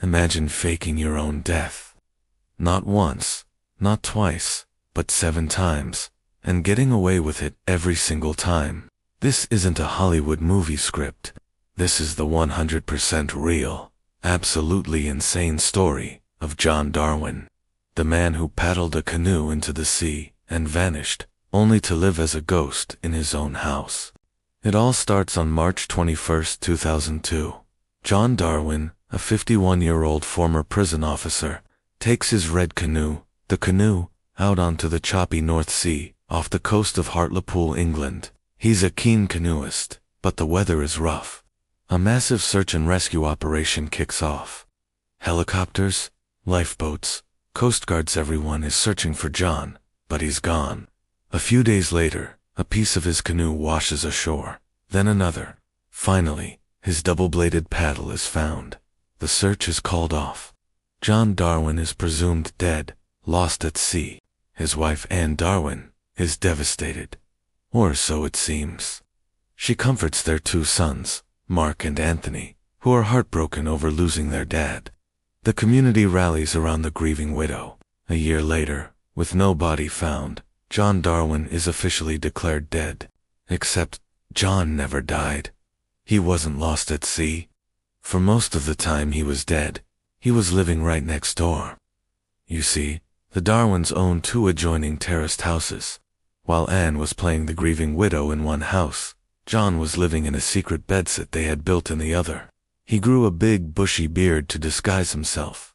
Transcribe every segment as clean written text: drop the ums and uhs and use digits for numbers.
Imagine faking your own death. Not once, not twice, but 7 times, and getting away with it every single time. This isn't a Hollywood movie script. This is the 100% real, absolutely insane story of John Darwin, the man who paddled a canoe into the sea and vanished, only to live as a ghost in his own house. It all starts on March 21, 2002. John Darwin, a 51-year-old former prison officer, takes his red canoe, the Canoe, out onto the choppy North Sea, off the coast of Hartlepool, England. He's a keen canoeist, but the weather is rough. A massive search and rescue operation kicks off. Helicopters, lifeboats, Coast Guards, everyone is searching for John, but he's gone. A few days later, a piece of his canoe washes ashore, then another. Finally, his double-bladed paddle is found. The search is called off. John Darwin is presumed dead, lost at sea. His wife, Anne Darwin, is devastated. Or so it seems. She comforts their 2 sons, Mark and Anthony, who are heartbroken over losing their dad. The community rallies around the grieving widow. A year later, with no body found, John Darwin is officially declared dead. Except, John never died. He wasn't lost at sea. For most of the time he was dead, he was living right next door. You see, the Darwins owned 2 adjoining terraced houses. While Anne was playing the grieving widow in one house, John was living in a secret bedsit they had built in the other. He grew a big, bushy beard to disguise himself.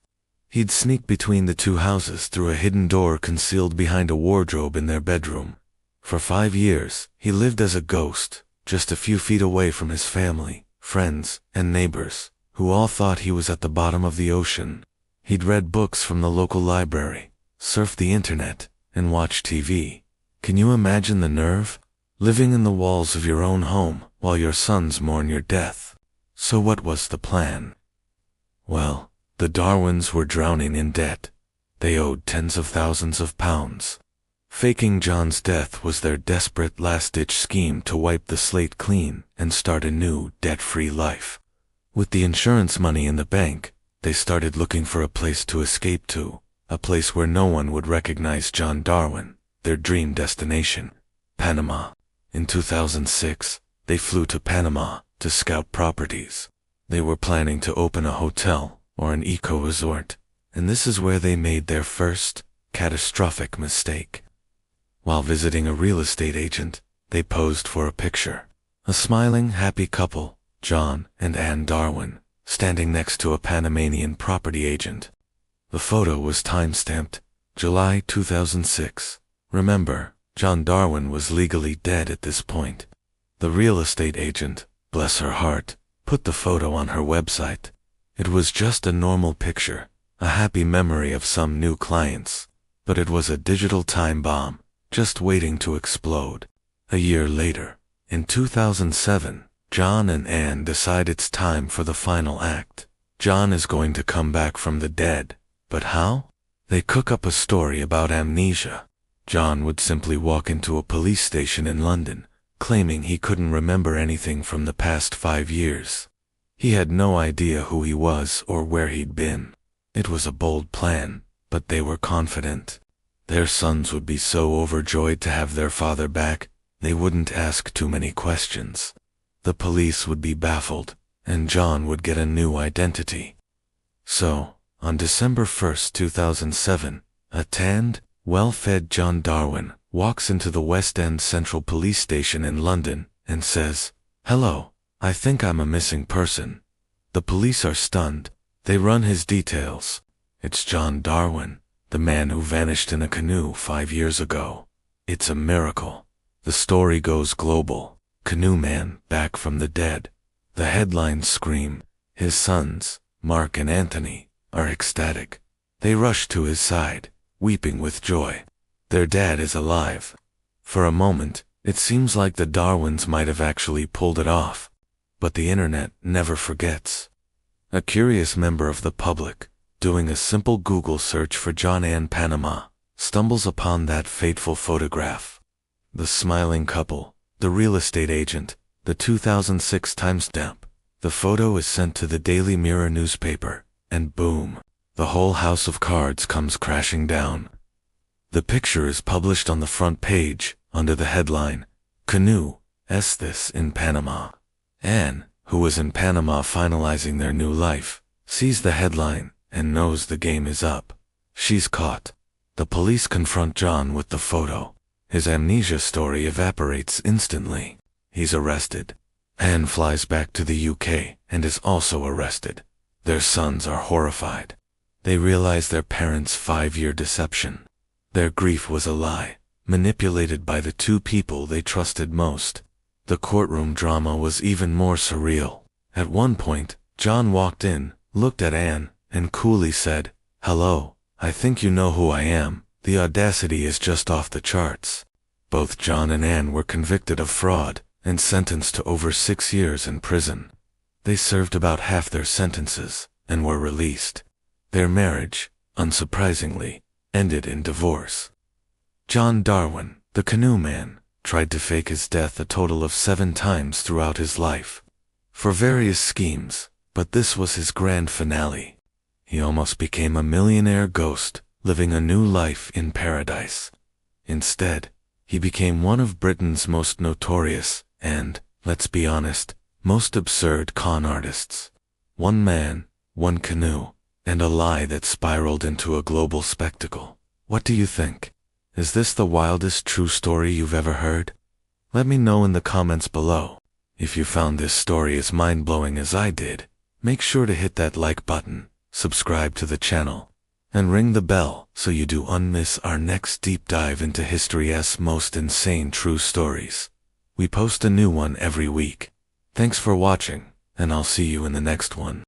He'd sneak between the 2 houses through a hidden door concealed behind a wardrobe in their bedroom. For 5 years, he lived as a ghost, just a few feet away from his family, friends, and neighbors, who all thought he was at the bottom of the ocean. He'd read books from the local library, surfed the internet, and watched TV. Can you imagine the nerve? Living in the walls of your own home while your sons mourn your death. So what was the plan? Well, the Darwins were drowning in debt. They owed tens of thousands of pounds. Faking John's death was their desperate last-ditch scheme to wipe the slate clean and start a new, debt-free life. With the insurance money in the bank, they started looking for a place to escape to, a place where no one would recognize John Darwin, their dream destination, Panama. In 2006, they flew to Panama to scout properties. They were planning to open a hotel or an eco-resort, and this is where they made their first, catastrophic mistake. While visiting a real estate agent, they posed for a picture. A smiling, happy couple, John and Anne Darwin, standing next to a Panamanian property agent. The photo was time-stamped, July 2006. Remember, John Darwin was legally dead at this point. The real estate agent, bless her heart, put the photo on her website. It was just a normal picture, a happy memory of some new clients, but it was a digital time bomb, just waiting to explode. A year later, in 2007, John and Anne decide it's time for the final act. John is going to come back from the dead, but how? They cook up a story about amnesia. John would simply walk into a police station in London, claiming he couldn't remember anything from the past 5 years. He had no idea who he was or where he'd been. It was a bold plan, but they were confident. Their sons would be so overjoyed to have their father back, they wouldn't ask too many questions. The police would be baffled, and John would get a new identity. So, on December 1st, 2007, a tanned, well-fed John Darwin walks into the West End Central Police Station in London and says, "Hello, I think I'm a missing person." The police are stunned. They run his details. It's John Darwin, the man who vanished in a canoe 5 years ago. It's a miracle. The story goes global. Canoe Man back from the dead. The headlines scream. His sons, Mark and Anthony, are ecstatic. They rush to his side, weeping with joy. Their dad is alive. For a moment, it seems like the Darwins might have actually pulled it off. But the internet never forgets. A curious member of the public, doing a simple Google search for John and Panama, stumbles upon that fateful photograph. The smiling couple, the real estate agent, the 2006 timestamp. The photo is sent to the Daily Mirror newspaper, and boom, the whole house of cards comes crashing down. The picture is published on the front page, under the headline, Canoe, this in Panama. Anne, who was in Panama finalizing their new life, sees the headline and knows the game is up. She's caught. The police confront John with the photo. His amnesia story evaporates instantly. He's arrested. Anne flies back to the UK and is also arrested. Their sons are horrified. They realize their parents' 5-year deception. Their grief was a lie, manipulated by the two people they trusted most. The courtroom drama was even more surreal. At one point, John walked in, looked at Anne, and coolly said, "Hello, I think you know who I am." The audacity is just off the charts. Both John and Anne were convicted of fraud and sentenced to over 6 years in prison. They served about half their sentences and were released. Their marriage, unsurprisingly, ended in divorce. John Darwin, the canoe man, tried to fake his death a total of 7 times throughout his life, for various schemes, but this was his grand finale. He almost became a millionaire ghost, living a new life in paradise. Instead, he became one of Britain's most notorious and, let's be honest, most absurd con artists. One man, one canoe, and a lie that spiraled into a global spectacle. What do you think? Is this the wildest true story you've ever heard? Let me know in the comments below. If you found this story as mind-blowing as I did, make sure to hit that like button, subscribe to the channel, and ring the bell so you don't miss our next deep dive into history's most insane true stories. We post a new one every week. Thanks for watching, and I'll see you in the next one.